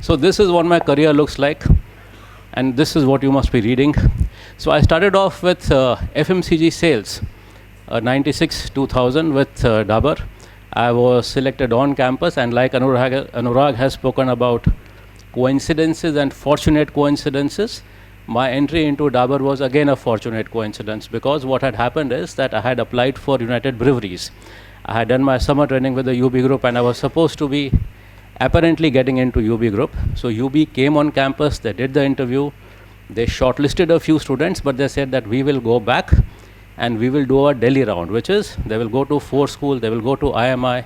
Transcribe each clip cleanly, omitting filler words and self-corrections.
So this is what my career looks like, and this is what you must be reading. So I started off with FMCG sales, 96-2000 with Dabur. I was selected on campus, and like Anurag has spoken about coincidences and fortunate coincidences, my entry into Dabur was again a fortunate coincidence, because what had happened is that I had applied for United Breweries. I had done my summer training with the UB group, and I was supposed to be apparently getting into UB group. So UB came on campus, they did the interview, they shortlisted a few students, but they said that we will go back and we will do a Delhi round, which is they will go to 4 schools, they will go to IMI,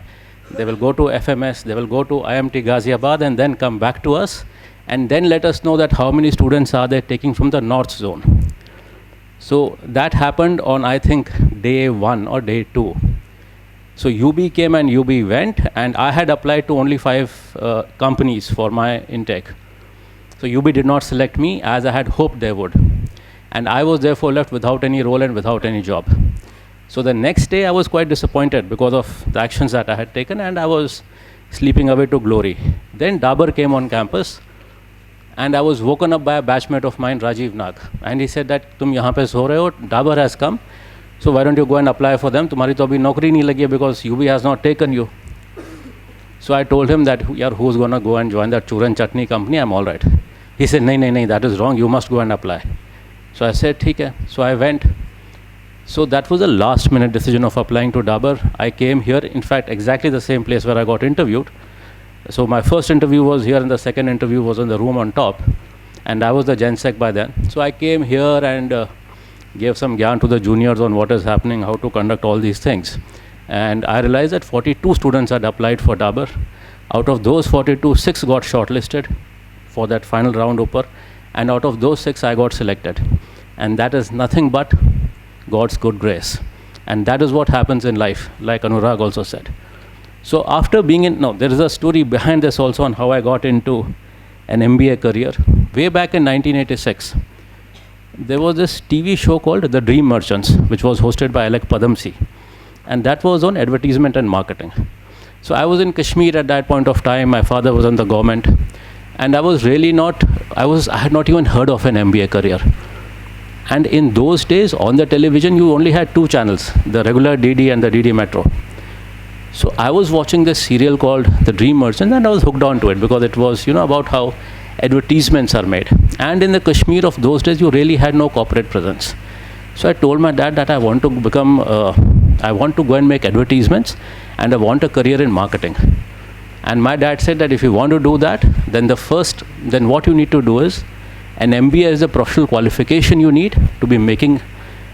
they will go to FMS, they will go to IMT Ghaziabad, and then come back to us and then let us know that how many students are they taking from the north zone. So that happened on, I think, day 1 or day 2. So UB came and UB went, and I had applied to only 5 companies for my intake. So UB did not select me as I had hoped they would. And I was therefore left without any role and without any job. So the next day I was quite disappointed because of the actions that I had taken, and I was sleeping away to glory. Then Dabur came on campus, and I was woken up by a batchmate of mine, Rajiv Nag. And he said that, "Tum yahan pe so rahe ho, Dabur has come, so why don't you go and apply for them? Tumhari to abhi naukri nahi lagi hai because UB has not taken you." So I told him that, "Yaar, who's going to go and join that churran chutney company? I'm all right." He said, "Nahi, that is wrong. You must go and apply." So I said, "Theek hai." So I went. So that was a last minute decision of applying to Dabur. I came here, in fact, exactly the same place where I got interviewed. So my first interview was here, and the second interview was in the room on top. And I was the Gen Sec by then. So I came here and gave some gyan to the juniors on what is happening, how to conduct all these things. And I realized that 42 students had applied for Dabur. Out of those 42, 6 got shortlisted for that final round upper. And out of those 6, I got selected. And that is nothing but God's good grace. And that is what happens in life, like Anurag also said. So after being in, no, there is a story behind this also on how I got into an MBA career. Way back in 1986, there was this TV show called The Dream Merchants, which was hosted by Alec Padamsee. And that was on advertisement and marketing. So I was in Kashmir at that point of time. My father was in the government. And I was really not, I had not even heard of an MBA career. And in those days, on the television, you only had 2 channels, the regular DD and the DD Metro. So I was watching this serial called The Dream Merchant, and I was hooked on to it because it was, about how advertisements are made. And in the Kashmir of those days, you really had no corporate presence. So I told my dad that I want to go and make advertisements, and I want a career in marketing. And my dad said that if you want to do that, then what you need to do is, an MBA is the professional qualification you need to be making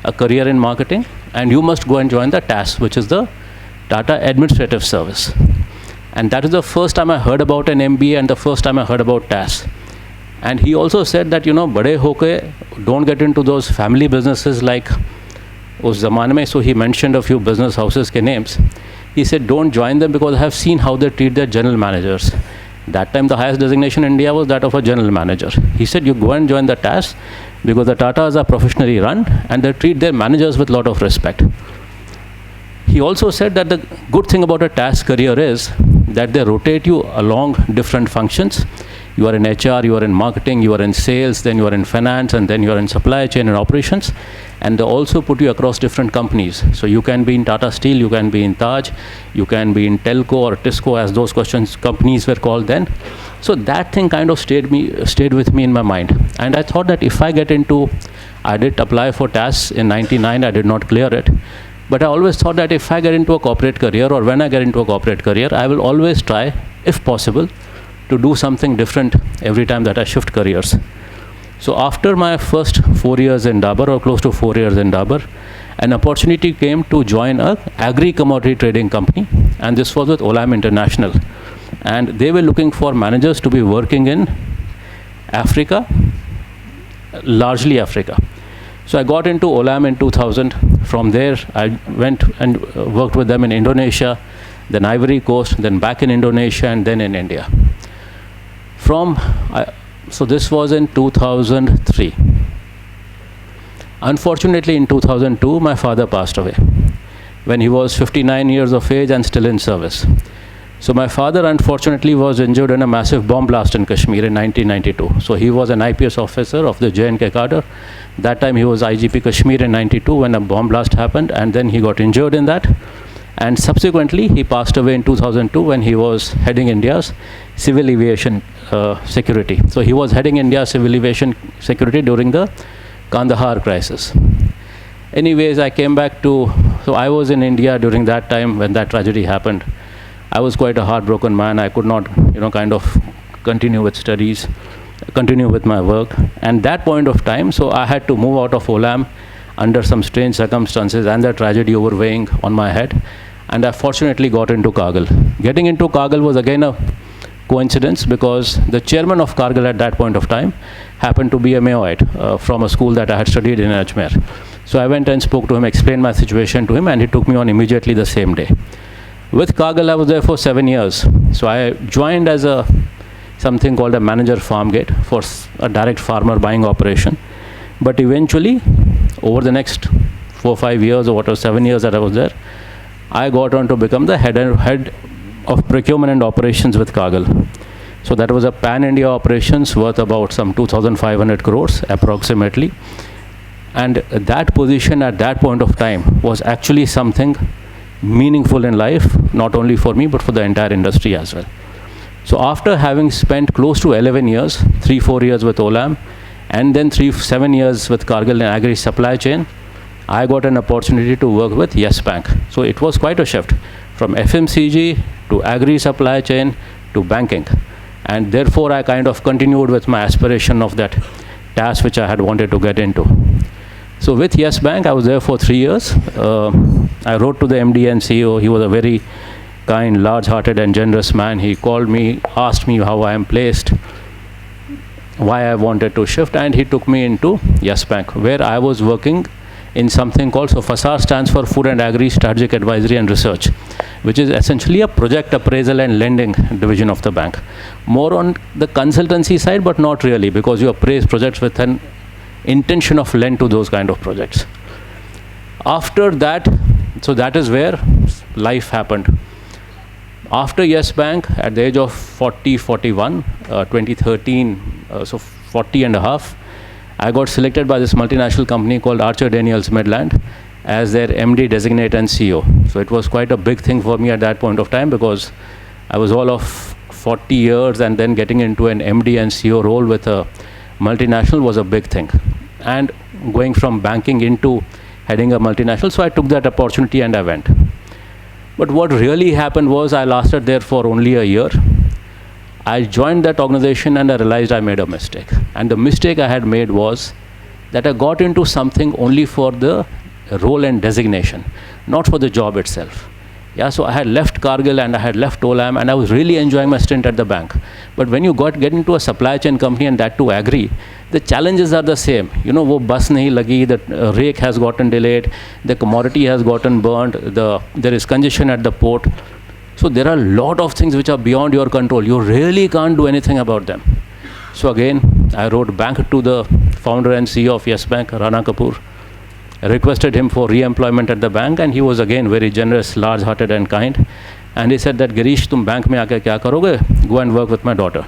a career in marketing, and you must go and join the TAS, which is the Tata Administrative Service. And that is the first time I heard about an MBA and the first time I heard about TAS. And he also said that, bade hoke, don't get into those family businesses like us zamane mein. So he mentioned a few business houses ke names. He said, don't join them because I have seen how they treat their general managers. That time the highest designation in India was that of a general manager. He said, you go and join the TAS because the Tatas are professionally run and they treat their managers with a lot of respect. He also said that the good thing about a TAS career is that they rotate you along different functions. You are in HR, you are in marketing, you are in sales, then you are in finance, and then you are in supply chain and operations. And they also put you across different companies. So you can be in Tata Steel, you can be in Taj, you can be in Telco or Tisco, as those companies were called then. So that thing kind of stayed with me in my mind. And I thought that if I get into, I did apply for TAS in 99, I did not clear it. But I always thought that if I get into a corporate career, or when I get into a corporate career, I will always try, if possible, to do something different every time that I shift careers. So after my first 4 years in Dabur, or close to 4 years in Dabur, an opportunity came to join a agri-commodity trading company, and this was with Olam International. And they were looking for managers to be working in Africa, largely Africa. So I got into Olam in 2000. From there, I went and worked with them in Indonesia, then Ivory Coast, then back in Indonesia, and then in India. So this was in 2003. Unfortunately, in 2002, my father passed away when he was 59 years of age and still in service. So my father unfortunately was injured in a massive bomb blast in Kashmir in 1992. So he was an IPS officer of the J&K cadre. That time he was IGP Kashmir in 92 when a bomb blast happened, and then he got injured in that. And subsequently he passed away in 2002 when he was heading India's civil aviation security. So he was heading India's civil aviation security during the Kandahar crisis. Anyways, I came back to, so I was in India during that time when that tragedy happened. I was quite a heartbroken man. I could not, kind of continue with studies, continue with my work. And that point of time, so I had to move out of Olam under some strange circumstances and the tragedy overweighing on my head. And I fortunately got into Kargil. Getting into Kargil was again a coincidence because the chairman of Kargil at that point of time happened to be a Mayoite from a school that I had studied in Ajmer. So I went and spoke to him, explained my situation to him, and he took me on immediately the same day. With Kargil, I was there for 7 years. So I joined as something called a manager farm gate for a direct farmer buying operation. But eventually, over the next 4 or 5 years or 7 years that I was there, I got on to become the head of procurement and operations with Kargil. So that was a pan-India operations worth about some 2,500 crores approximately. And that position at that point of time was actually something meaningful in life, not only for me, but for the entire industry as well. So after having spent close to 11 years, 3-4 years with Olam, and then 7 years with Kargil in Agri Supply Chain, I got an opportunity to work with Yes Bank. So it was quite a shift from FMCG to Agri Supply Chain to banking. And therefore, I kind of continued with my aspiration of that task which I had wanted to get into. So with Yes Bank, I was there for 3 years. I wrote to the MD and CEO. He was a very kind, large-hearted and generous man. He called me, asked me how I am placed, why I wanted to shift, and he took me into Yes Bank, where I was working in something called, so FASAR stands for Food and Agri Strategic Advisory and Research, which is essentially a project appraisal and lending division of the bank. More on the consultancy side, but not really, because you appraise projects with an intention of lend to those kind of projects. After that, so that is where life happened. After Yes Bank, at the age of 41, 2013, so 40 and a half, I got selected by this multinational company called Archer Daniels Midland as their MD designate and CEO. So it was quite a big thing for me at that point of time because I was all of 40 years and then getting into an MD and CEO role with a multinational was a big thing. And going from banking into heading a multinational, so I took that opportunity and I went. But what really happened was I lasted there for only a year. I joined that organization and I realized I made a mistake. And the mistake I had made was that I got into something only for the role and designation, not for the job itself. Yeah, so I had left Kargil and I had left Olam and I was really enjoying my stint at the bank. But when you get into a supply chain company and that too agri, the challenges are the same. Wo bus nahi lagi, the rake has gotten delayed, the commodity has gotten burnt, there is congestion at the port. So there are a lot of things which are beyond your control. You really can't do anything about them. So again, I wrote back to the founder and CEO of Yes Bank, Rana Kapoor. I requested him for re-employment at the bank, and he was again very generous, large-hearted and kind. And he said that, Girish, tum bank mein aake kya karoge? Go and work with my daughter.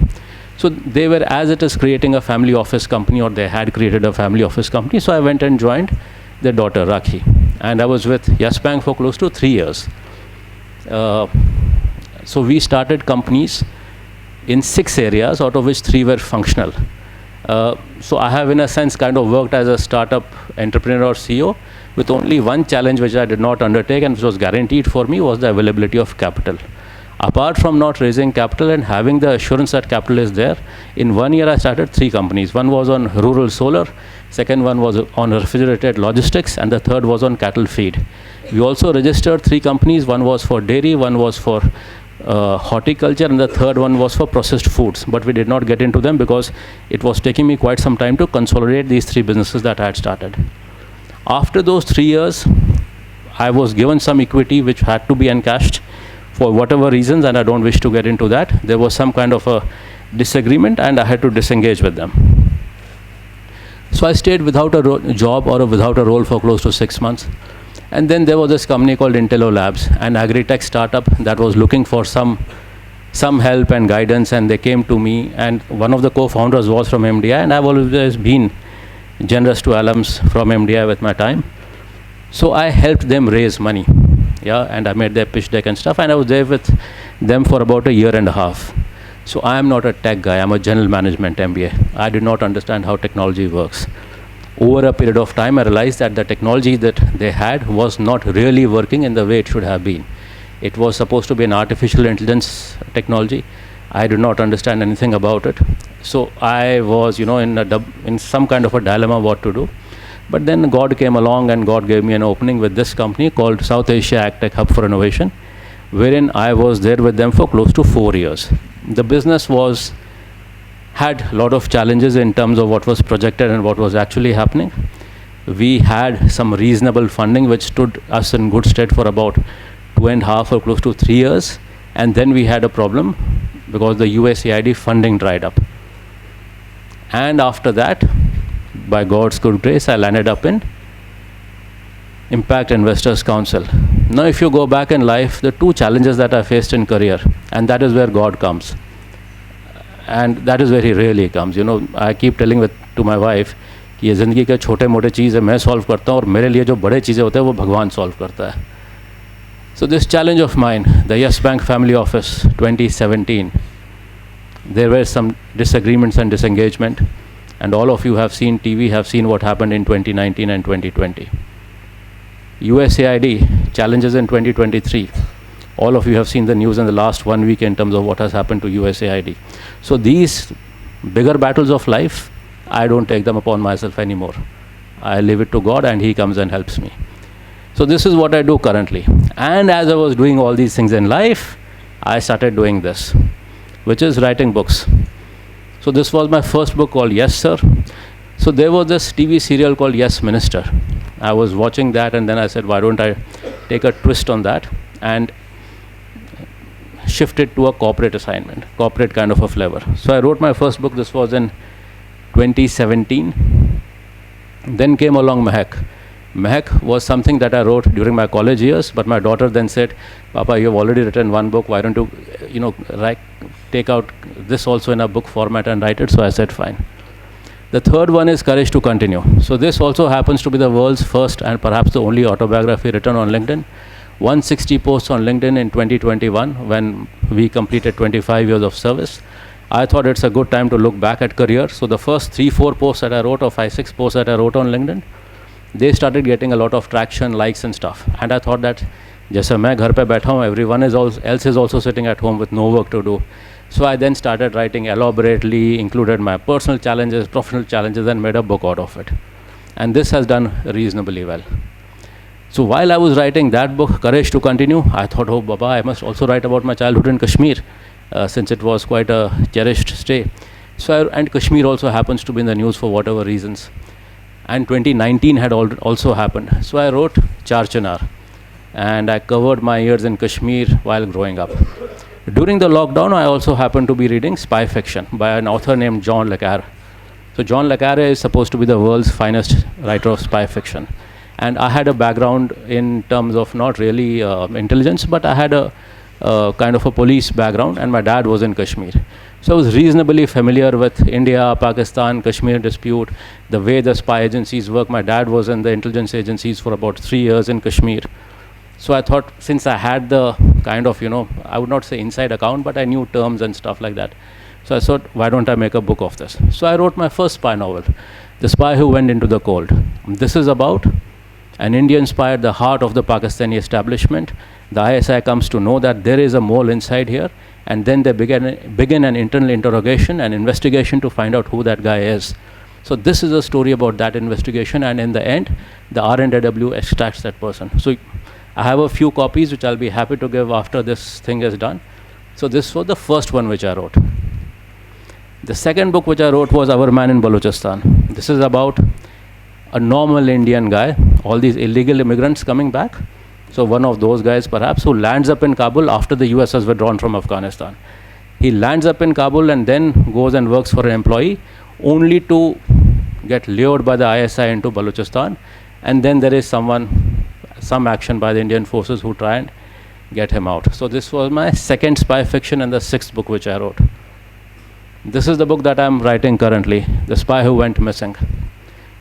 So they were, as it is, creating a family office company, or they had created a family office company. So I went and joined their daughter, Rakhi. And I was with Yes Bank for close to 3 years. So we started companies in 6 areas, out of which 3 were functional. So I have, in a sense, kind of worked as a startup entrepreneur or CEO with only one challenge which I did not undertake and which was guaranteed for me was the availability of capital. Apart from not raising capital and having the assurance that capital is there, in 1 year I started 3 companies. One was on rural solar, second one was on refrigerated logistics, and the third was on cattle feed. We also registered 3 companies. One was for dairy, one was for horticulture, and the third one was for processed foods. But we did not get into them because it was taking me quite some time to consolidate these 3 businesses that I had started. After those 3 years, I was given some equity which had to be encashed for whatever reasons, and I don't wish to get into that. There was some kind of a disagreement and I had to disengage with them. So I stayed without a job or without a role for close to 6 months. And then there was this company called Intello Labs, an agri-tech startup that was looking for some help and guidance, and they came to me, and one of the co-founders was from MDI, and I've always been generous to alums from MDI with my time. So I helped them raise money, and I made their pitch deck and stuff, and I was there with them for about a year and a half. So I am not a tech guy, I'm a general management MBA. I did not understand how technology works. Over a period of time, I realized that the technology that they had was not really working in the way it should have been. It was supposed to be an artificial intelligence technology. I did not understand anything about it. So I was, in some kind of a dilemma what to do. But then God came along and God gave me an opening with this company called South Asia AgTech Hub for Innovation, wherein I was there with them for close to 4 years. The business had a lot of challenges in terms of what was projected and what was actually happening. We had some reasonable funding which stood us in good stead for about 2.5 or close to 3 years, and then we had a problem because the USAID funding dried up. And after that, by God's good grace, I landed up in Impact Investors Council. Now if you go back in life, the two challenges that I faced in career, and that is where God comes. And that is where he really comes. I keep telling to my wife कि ये ज़िंदगी के छोटे मोटे चीज़ है मैं solve करता हूँ और मेरे लिए जो बड़े चीज़ें होते हैं वो भगवान सॉल्व करता है. So this challenge of mine, the Yes Bank Family Office 2017, there were some disagreements and disengagement, and all of you have seen TV, have seen what happened in 2019 and 2020. USAID challenges in 2023. All of you have seen the news in the last 1 week in terms of what has happened to USAID. So these bigger battles of life, I don't take them upon myself anymore. I leave it to God and he comes and helps me. So this is what I do currently. And as I was doing all these things in life, I started doing this, which is writing books. So this was my first book called Yes Sir. So there was this TV serial called Yes Minister. I was watching that and then I said, why don't I take a twist on that and shift it to a corporate assignment, corporate kind of a flavor. So I wrote my first book. This was in 2017. Then came along Mehak. Mehak was something that I wrote during my college years, but my daughter then said, Papa, you have already written one book, why don't you, take out this also in a book format and write it? So I said, fine. The third one is Courage to Continue. So this also happens to be the world's first and perhaps the only autobiography written on LinkedIn. 160 posts on LinkedIn in 2021 when we completed 25 years of service. I thought it's a good time to look back at career. So the first 3-4 posts that I wrote or 5-6 posts that I wrote on LinkedIn, they started getting a lot of traction, likes and stuff. And I thought that जैसे मैं घर पे बैठा हूँ, everyone else is also sitting at home with no work to do. So I then started writing elaborately, included my personal challenges, professional challenges, and made a book out of it. And this has done reasonably well. So while I was writing that book, Courage to Continue, I thought, oh Baba, I must also write about my childhood in Kashmir, since it was quite a cherished stay. And Kashmir also happens to be in the news for whatever reasons. And 2019 had also happened. So I wrote Char Chinar, and I covered my years in Kashmir while growing up. During the lockdown, I also happened to be reading spy fiction by an author named John Le Carre. So John Le Carre is supposed to be the world's finest writer of spy fiction. And I had a background in terms of not really intelligence, but I had a kind of a police background, and my dad was in Kashmir. So I was reasonably familiar with India, Pakistan, Kashmir dispute, the way the spy agencies work. My dad was in the intelligence agencies for about 3 years in Kashmir. So I thought, since I had the kind of, I would not say inside account, but I knew terms and stuff like that. So I thought, why don't I make a book of this? So I wrote my first spy novel, The Spy Who Went Into the Cold. This is about an Indian spy at the heart of the Pakistani establishment. The ISI comes to know that there is a mole inside here, and then they begin an internal interrogation and investigation to find out who that guy is. So this is a story about that investigation, and in the end, the R&AW extracts that person. So I have a few copies which I'll be happy to give after this thing is done. So this was the first one which I wrote. The second book which I wrote was Our Man in Balochistan. This is about a normal Indian guy, all these illegal immigrants coming back. So one of those guys perhaps who lands up in Kabul after the US has withdrawn from Afghanistan. He lands up in Kabul and then goes and works for an employee, only to get lured by the ISI into Balochistan. And then there is some action by the Indian forces who try and get him out. So this was my second spy fiction and the sixth book which I wrote. This is the book that I'm writing currently, The Spy Who Went Missing.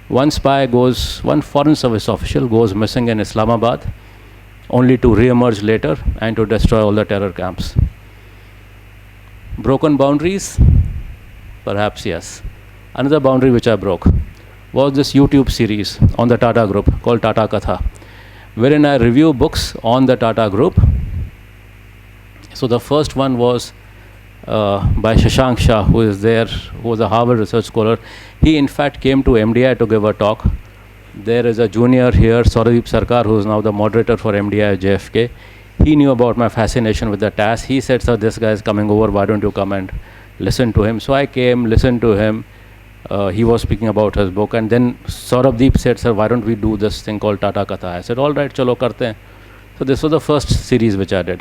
One foreign service official goes missing in Islamabad, only to re-emerge later and to destroy all the terror camps. Broken boundaries? Perhaps yes. Another boundary which I broke was this YouTube series on the Tata Group called Tata Katha, wherein I review books on the Tata Group. So the first one was by Shashank Shah, who is there, who was a Harvard research scholar. He in fact came to MDI to give a talk. There is a junior here, Sauradeep Sarkar, who is now the moderator for MDI at JFK. He knew about my fascination with the TAS. He said, sir, this guy is coming over, why don't you come and listen to him? So I came, listened to him. He was speaking about his book, and then Sauradeep said, sir, why don't we do this thing called Tata Katha? I said, all right, chalo karte hain. So this was the first series which I did.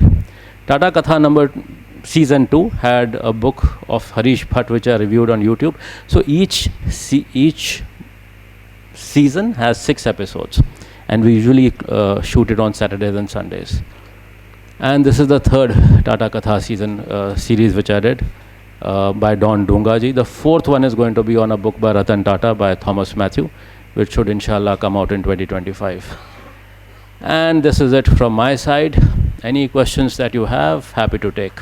Tata Katha season 2 had a book of Harish Bhatt which I reviewed on YouTube. So each season has 6 episodes, and we usually shoot it on Saturdays and Sundays. And this is the third Tata Katha series which I did by Don Dungaji. The fourth one is going to be on a book by Ratan Tata by Thomas Matthew, which should inshallah come out in 2025. And this is it from my side. Any questions that you have, happy to take.